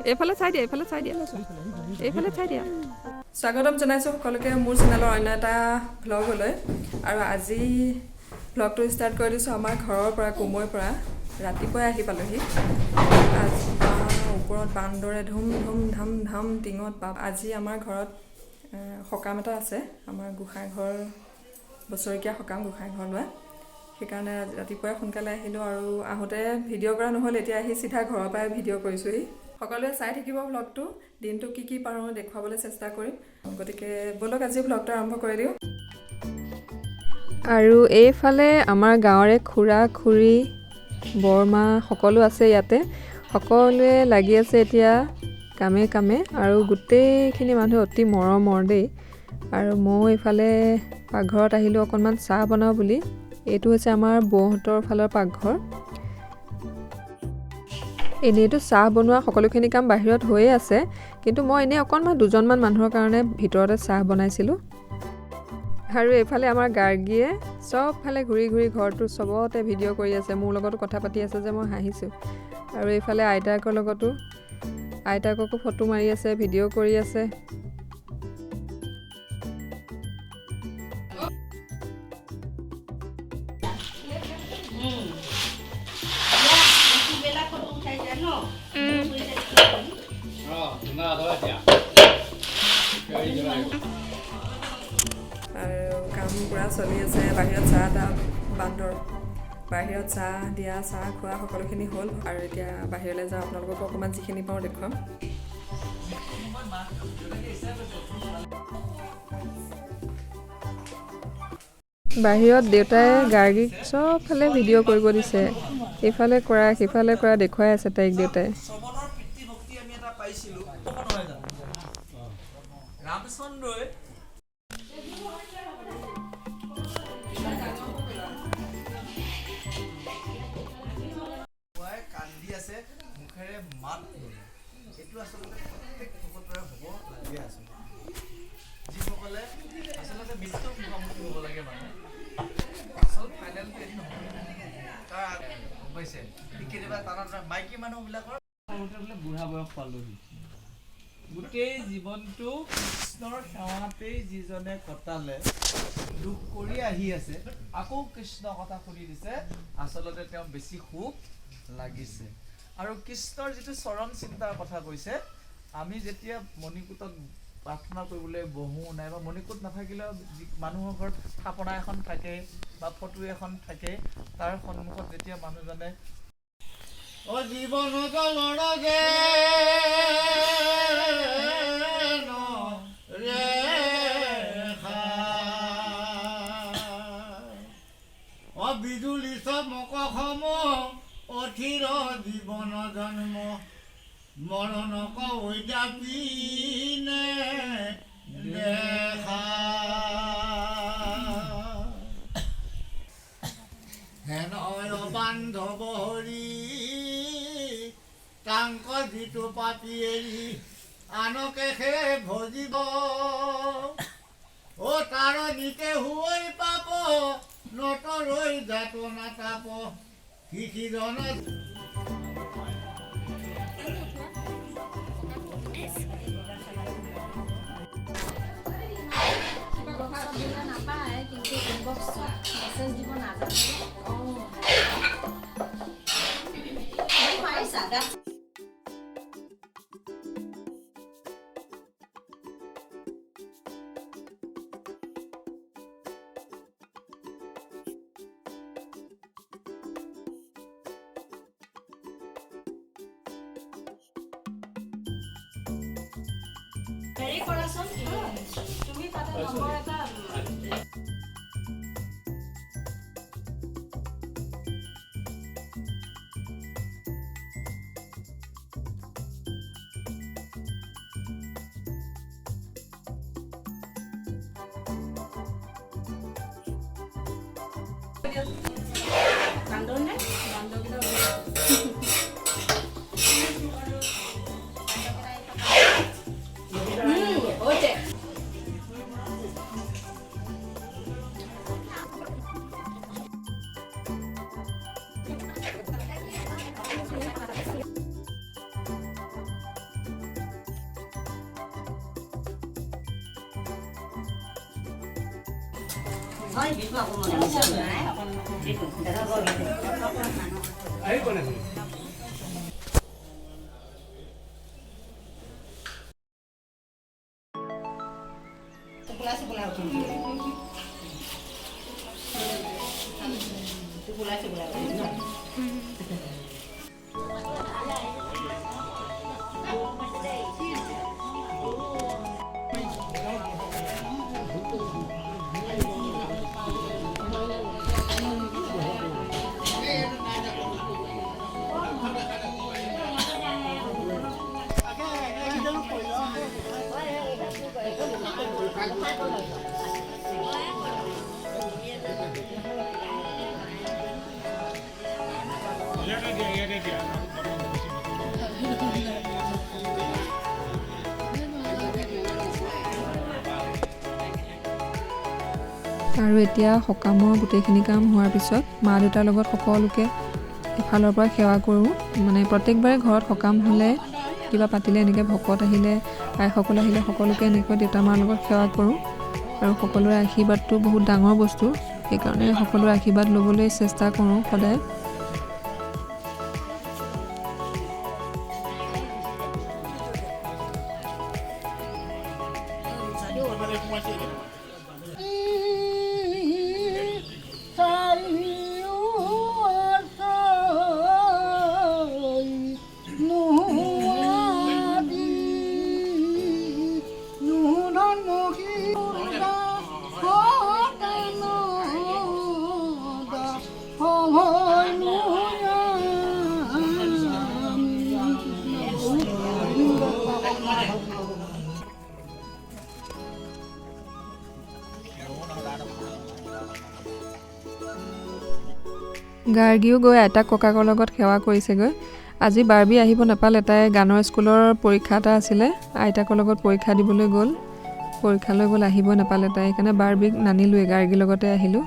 এইফালে চাই দিয়া এইফালে চাই দিয়া স্বাগতম জনাইছোঁ সকলোকে মোৰ চেনেলৰ অন্য এটা ভ্লগলৈ আৰু আজি ভ্লগটো ষ্টাৰ্ট কৰি দিছোঁ আমাৰ ঘৰৰ পৰা কুমৈৰ পৰা ৰাতিপুৱাই আহি পালোহি ওপৰত বান্দৰে ধুম ধুম ধাম ধাম টিঙত আজি আমাৰ ঘৰত সকাম এটা আছে আমাৰ গোসাঁই ঘৰ বছৰেকীয়া সকাম গোসাঁই ঘৰ লোৱা সেইকাৰণে ৰাতিপুৱাই সোনকালে আহিলোঁ আৰু আহোঁতে ভিডিঅ' কৰা নহ'ল এতিয়া আহি চিধা ঘৰৰ পৰাই ভিডিঅ' কৰিছোঁহি সকলোৱে চাই থাকিব ভ্লগটো দিনটো কি পাৰোঁ দেখুৱাবলৈ চেষ্টা কৰিম গতিকে বলক আজি ভ্লগটো আৰম্ভ কৰি দিওঁ আৰু এইফালে আমাৰ গাঁৱৰে খুৰা খুৰী বৰমা সকলো আছে ইয়াতে সকলোৱে লাগি আছে এতিয়া কামে কামে আৰু গোটেইখিনি মানুহ অতি মৰমৰ দেই আৰু মই এইফালে পাকঘৰত আহিলোঁ অকণমান চাহ বনাওঁ বুলি এইটো হৈছে আমাৰ বৌহঁতৰ ফালৰ পাকঘৰ এনেইতো চাহ বনোৱা সকলোখিনি কাম বাহিৰত হৈয়ে আছে কিন্তু মই এনেই অকণমান দুজনমান মানুহৰ কাৰণে ভিতৰতে চাহ বনাইছিলোঁ আৰু এইফালে আমাৰ গাৰ্গীয়ে চবফালে ঘূৰি ঘূৰি ঘৰটো চবতে ভিডিঅ' কৰি আছে মোৰ লগতো কথা পাতি আছে যে মই হাঁহিছোঁ আৰু এইফালে আইতাকৰ লগতো আইতাককো ফটো মাৰি আছে ভিডিঅ' কৰি আছে আৰু কাম পুৰা চলি আছে বাহিৰত চাহ তাহ বান্দৰ বাহিৰত চাহ দিয়া চাহ খোৱা সকলোখিনি হ'ল আৰু এতিয়া বাহিৰলৈ যাওঁ আপোনালোকক অকণমান যিখিনি পাওঁ দেখুৱাম বাহিৰত দেউতাই গাৰ্গীক চবফালে ভিডিঅ' কৰিব দিছে এইফালে কৰা সিফালে কৰা দেখুৱাই আছে তাইক দেউতাই ৰামচন্দ্ৰই কান্দি আছে মুখেৰে মাত এইটো আচলতে প্ৰত্যেক ভকতৰে হ'ব লাগে আচলতে যিসকলে আচলতে মৃত্যুক মুখামুখি হ'ব লাগে মানে আচল ফাইনেলটো এদিন হ'ব তাৰ হৈছে কেতিয়াবা তাৰ মাইকী মানুহবিলাকৰ বোলে বুঢ়া বয়স পালোহি গোটেই জীৱনটো কৃষ্ণৰ সেৱাতেই যিজনে কটালে দুখ কৰি আহি আছে আকৌ কৃষ্ণ কথা শুনি দিছে আচলতে তেওঁ বেছি সুখ লাগিছে আৰু কৃষ্ণৰ যিটো চৰণ চিন্তাৰ কথা কৈছে আমি যেতিয়া মণিকূটত প্ৰাৰ্থনা কৰিবলৈ বহো নাইবা মণিকূট নাথাকিলেও মানুহৰ ঘৰত থাপনা এখন থাকে বা ফটো এখন থাকে তাৰ সন্মুখত যেতিয়া মানুহজনে জীৱনত লৰগে বিজুলী চমক সম অথিৰ জীৱন জন্ম মৰণ কৈদাপিনে দেখা হেনয় বান্ধৱ হৰি তাংক যিটো পাপি এৰি আনকে সে ভজিব অ তাৰ নিকে হৈ পাব নতৰৈ জাত নাতাপ শিশিৰণ নাপায় কিন্তু মেছেজ দিব নাজানে হেৰি কৰাচোন তুমি তাতে নম্বৰ এটা বান্দৰ নে বান্দৰকেইটা আৰু এতিয়া সকামৰ গোটেইখিনি কাম হোৱাৰ পিছত মা দেউতাৰ লগত সকলোকে এফালৰ পৰা সেৱা কৰোঁ। মানে প্ৰত্যেকবাৰে ঘৰত সকাম হ'লে কিবা পাতিলে এনেকৈ ভকত আহিলে আইসকল আহিলে সকলোকে এনেকৈ দেউতা মাৰ লগত সেৱা কৰোঁ। আৰু সকলোৰে আশীৰ্বাদটো বহুত ডাঙৰ বস্তু, সেইকাৰণে সকলোৰে আশীৰ্বাদ ল'বলৈ চেষ্টা কৰোঁ সদায়। গাৰ্গীও গৈ আইতাক ককাকৰ লগত সেৱা কৰিছেগৈ। আজি বাৰ্বি আহিব নাপালে, তাই গানৰ স্কুলৰ পৰীক্ষা এটা আছিলে, আইতাকৰ লগত পৰীক্ষা দিবলৈ গ'ল, পৰীক্ষালৈ গ'ল, আহিব নাপালে তাই, সেইকাৰণে বাৰ্বিক নানিলোৱে, গাৰ্গীৰ লগতে আহিলোঁ।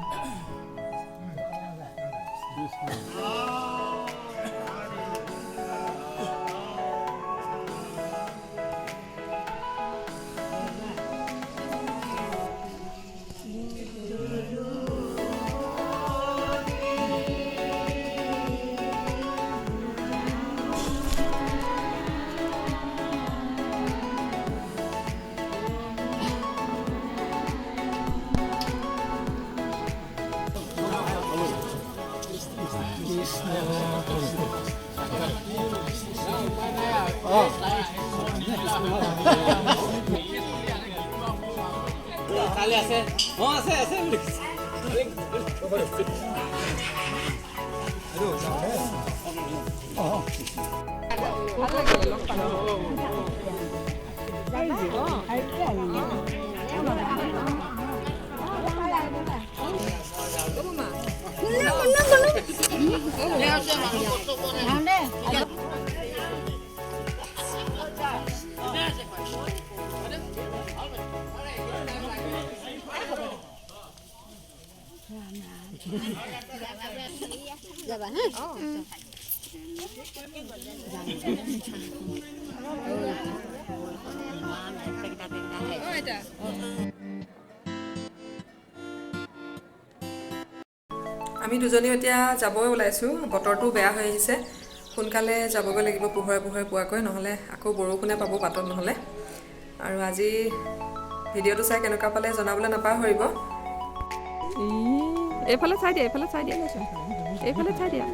আমি দুজনীও এতিয়া যাবই ওলাইছোঁ, বতৰটো বেয়া হৈ আহিছে, সোনকালে যাবগৈ লাগিব পোহৰে পোহৰে পোৱাকৈ, নহ'লে আকৌ বৰষুণে পাব বাটত নহ'লে। আৰু আজি ভিডিঅ'টো চাই কেনেকুৱা পালে জনাবলৈ নাপাহৰিব। এইফালে চাই দিয়া, এইফালে চাই দিয়া, এইফালে চাই দিয়া,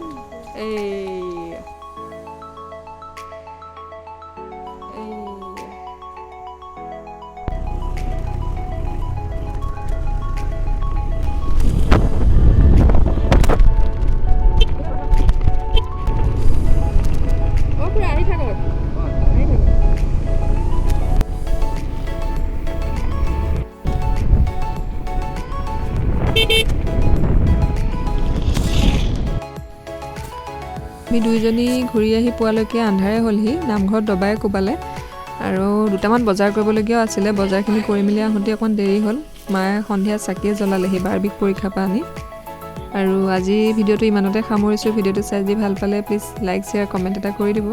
আমি দুইজনী ঘূৰি আহি পোৱালৈকে আন্ধাৰে হ'লহি, নামঘৰত দবাই কোবালে, আৰু দুটামান বজাৰ কৰিবলগীয়াও আছিলে, বজাৰখিনি কৰি মেলি আহোঁতে অকণ দেৰি হ'ল। মায়ে সন্ধিয়া চাকিয়ে জ্বলালেহি বাৰ্বিক পৰীক্ষাৰ পৰা আনি। আৰু আজি ভিডিঅ'টো ইমানতে সামৰিছোঁ। ভিডিঅ'টো চাই যদি ভাল পালে প্লিজ লাইক, শ্বেয়াৰ, কমেণ্ট এটা কৰি দিব।